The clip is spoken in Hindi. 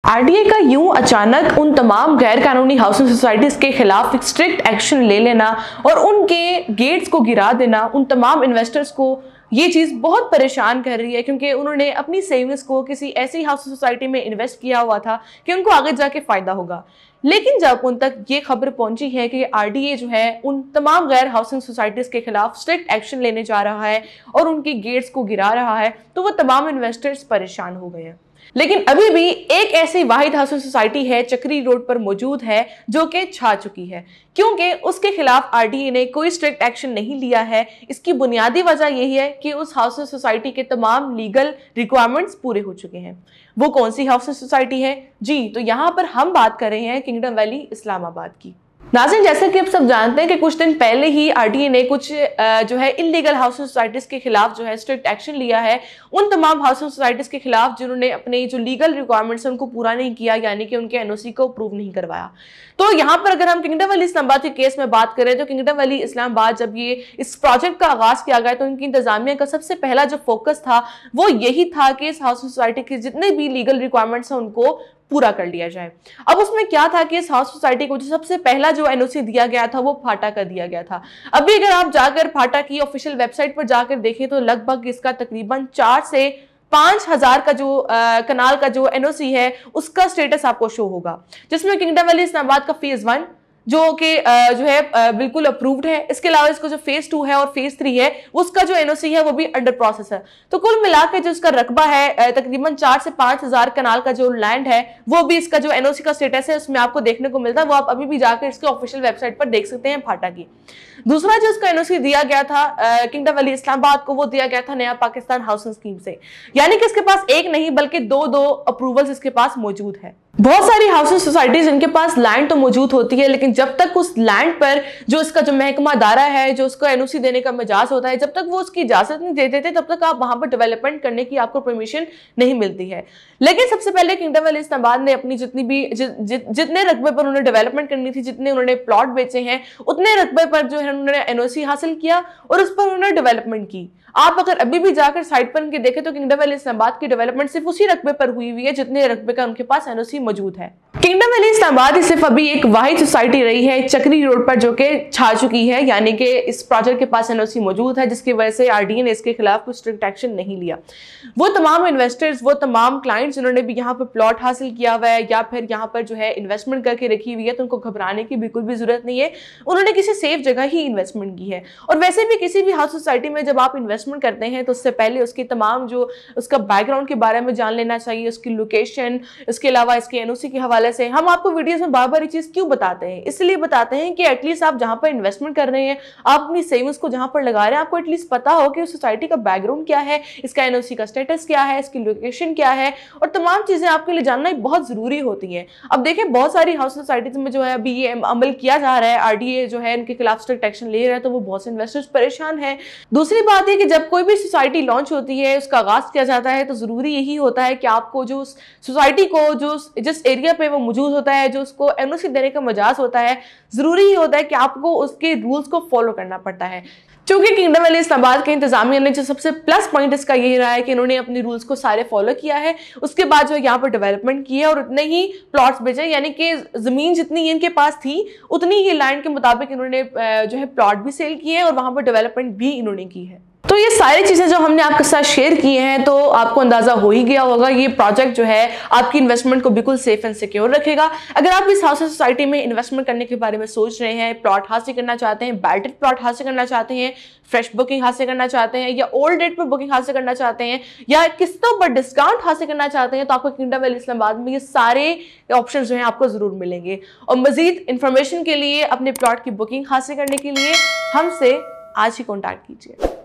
आरडीए का यूं अचानक उन तमाम गैर कानूनी हाउसिंग सोसाइटीज के खिलाफ एक स्ट्रिक्ट एक्शन ले लेना और उनके गेट्स को गिरा देना, उन तमाम इन्वेस्टर्स को ये चीज़ बहुत परेशान कर रही है, क्योंकि उन्होंने अपनी सेविंग्स को किसी ऐसी हाउसिंग सोसाइटी में इन्वेस्ट किया हुआ था कि उनको आगे जाके फ़ायदा होगा। लेकिन जब उन तक ये खबर पहुंची है कि आरडीए जो है उन तमाम गैर हाउसिंग सोसाइटीज़ के खिलाफ स्ट्रिक्ट एक्शन लेने जा रहा है और उनकी गेट्स को गिरा रहा है, तो वो तमाम इन्वेस्टर्स परेशान हो गए हैं। लेकिन अभी भी एक ऐसी वाहिद हाउसिंग सोसाइटी है चक्री रोड पर मौजूद है जो कि छा चुकी है, क्योंकि उसके खिलाफ आरडीए ने कोई स्ट्रिक्ट एक्शन नहीं लिया है। इसकी बुनियादी वजह यही है कि उस हाउसिंग सोसाइटी के तमाम लीगल रिक्वायरमेंट्स पूरे हो चुके हैं। वो कौन सी हाउसिंग सोसाइटी है जी? तो यहाँ पर हम बात कर रहे हैं किंगडम वैली इस्लामाबाद की। नाज़रीन, जैसे कि आप सब जानते हैं कि कुछ दिन पहले ही आरडीए ने कुछ जो है इलीगल हाउसिंग सोसाइटीज़ के खिलाफ जो है स्ट्रिक्ट एक्शन लिया है, उन तमाम हाउसिंग सोसाइटीज़ के खिलाफ जिन्होंने अपने जो लीगल रिक्वायरमेंट्स हैं उनको पूरा नहीं किया, यानी कि उनके एनओसी को अप्रूव नहीं करवाया। तो यहाँ पर अगर हम किंगडम वैली इस्लामाबाद के केस में बात करें तो किंगडम वैली इस्लामाबाद जब ये इस प्रोजेक्ट का आगाज़ किया गया तो उनकी इंतजामिया का सबसे पहला जो फोकस था वो यही था कि इस हाउसिंग सोसाइटी के जितने भी लीगल रिक्वायरमेंट्स हैं उनको पूरा कर लिया जाए। अब उसमें क्या था कि इस हाउस सोसाइटी को जो सबसे पहला जो एनओसी दिया गया था वो फाटा का दिया गया था। अभी अगर आप जाकर फाटा की ऑफिशियल वेबसाइट पर जाकर देखें तो लगभग इसका तकरीबन 4 से 5,000 का जो कनाल का जो एनओसी है उसका स्टेटस आपको शो होगा, जिसमें किंगडम वैली इस्लामाबाद का फेज 1 जो कि जो है बिल्कुल अप्रूव्ड है। इसके अलावा इसको जो फेज 2 है और फेज 3 है उसका जो एनओसी है वो भी अंडर प्रोसेस है। तो कुल मिलाकर जो इसका रकबा है तकरीबन 4 से 5,000 कनाल का जो लैंड है वो भी इसका जो एनओसी का स्टेटस है उसमें आपको देखने को मिलता है। वो आप अभी भी जाकर इसके ऑफिशियल वेबसाइट पर देख सकते हैं फाटा की। दूसरा जो इसका एनओसी दिया गया था किंगडम वैली इस्लामाबाद को, वो दिया गया था नया पाकिस्तान हाउसिंग स्कीम से, यानी कि इसके पास एक नहीं बल्कि दो अप्रूवल्स इसके पास मौजूद है। बहुत सारी हाउसिंग सोसाइटीज इनके पास लैंड तो मौजूद होती है, लेकिन जब तक उस लैंड पर जो इसका जो महकमा दारा है जो उसको एनओसी देने का मिजाज होता है, जब तक वो उसकी इजाजत नहीं दे देते तब तक आप वहां पर डेवलपमेंट करने की आपको परमिशन नहीं मिलती है। लेकिन सबसे पहले किंगडम वैली इस्लामाबाद ने अपनी जितने रकबे पर उन्होंने डेवलपमेंट करनी थी, जितने उन्होंने प्लॉट बेचे हैं, उतने रकबे पर जो है उन्होंने एनओसी हासिल किया और उस पर उन्होंने डेवलपमेंट की। आप अगर अभी भी जाकर साइट पर उनके देखें तो किंगडम वैली इस्लामाबाद की डेवलपमेंट सिर्फ उसी रकबे पर हुई हुई है जितने रकबे का उनके पास एनओसी मौजूद है। किंगडम वैली इस्लामाबाद सिर्फ अभी एक वाहिद सोसाइटी रही है चक्री रोड पर जो कि छा चुकी है, यानी कि इस प्रोजेक्ट के पास एनओसी मौजूद है, जिसकी वजह से आरडीए ने इसके खिलाफ कुछ स्ट्रिक्ट एक्शन नहीं लिया। वो तमाम इन्वेस्टर्स, वो तमाम क्लाइंट्स जिन्होंने भी यहाँ पर प्लॉट हासिल किया हुआ है या फिर यहाँ पर जो है इन्वेस्टमेंट करके रखी हुई है, तो उनको घबराने की बिल्कुल भी जरूरत नहीं है। उन्होंने किसी सेफ जगह ही इन्वेस्टमेंट की है। और वैसे भी किसी भी हाउस सोसाइटी में जब आप इन्वेस्टमेंट करते हैं तो उससे पहले उसकी तमाम जो उसका बैकग्राउंड के बारे में जान लेना चाहिए, उसकी लोकेशन, इसके अलावा इसके एनओसी के हवाले से। हम आपको वीडियोस में बार बार ये चीज क्यों बताते हैं? इसलिए बताते हैं कि एटलीस्ट आप जहां पर इन्वेस्टमेंट कर रहे हैं, आप अपनी सेविंग्स को जहां पर लगा रहे हैं, आपको एटलीस्ट पता हो कि उस सोसाइटी का बैकग्राउंड क्या है, इसका एनओसी का स्टेटस क्या है, इसकी लोकेशन क्या है, और तमाम चीजें आपके लिए जानना बहुत जरूरी होती है। अब देखें, बहुत सारी हाउस सोसाइटीज में जो है अभी ये अमल किया जा रहा है, आरडीए जो है इनके खिलाफ स्ट्रिक्ट एक्शन ले रहा है, तो वो बहुत से इन्वेस्टर्स परेशान है। दूसरी बात है कि जब कोई भी सोसाइटी लॉन्च होती है, उसका आगाज किया जाता है, तो जरूरी यही होता है कि आपको जो सोसाइटी को जो जिस एरिया पे वो मौजूद होता है, जो उसको एनओसी देने का मजाज होता है, जरूरी ही होता है कि आपको उसके रूल्स को फॉलो करना पड़ता है। क्योंकि किंगडम वैली इस्लामाबाद के इंतजामिया ने जो सबसे प्लस पॉइंट इसका यही रहा है कि इन्होंने अपने रूल्स को सारे फॉलो किया है। उसके बाद जो यहाँ पर डेवलपमेंट की है और उतने ही प्लॉट्स बेचे, यानी कि जमीन जितनी इनके पास थी उतनी ही लैंड के मुताबिक इन्होंने जो है प्लॉट भी सेल किए और वहां पर डेवलपमेंट भी इन्होंने की है। तो ये सारी चीज़ें जो हमने आपके साथ शेयर की हैं, तो आपको अंदाज़ा हो ही गया होगा ये प्रोजेक्ट जो है आपकी इन्वेस्टमेंट को बिल्कुल सेफ एंड सिक्योर रखेगा। अगर आप इस हाउसिंग सोसाइटी में इन्वेस्टमेंट करने के बारे में सोच रहे हैं, प्लॉट हासिल करना चाहते हैं, बैटेड प्लॉट हासिल करना चाहते हैं, फ्रेश बुकिंग हासिल करना चाहते हैं, या ओल्ड डेट पर बुकिंग हासिल करना चाहते हैं, या किस्तों पर डिस्काउंट हासिल करना चाहते हैं, तो आपको किंगडम वैली इस्लामाबाद में ये सारे ऑप्शन जो हैं आपको ज़रूर मिलेंगे। और मज़ीद इन्फॉर्मेशन के लिए, अपने प्लॉट की बुकिंग हासिल करने के लिए हमसे आज ही कॉन्टैक्ट कीजिए।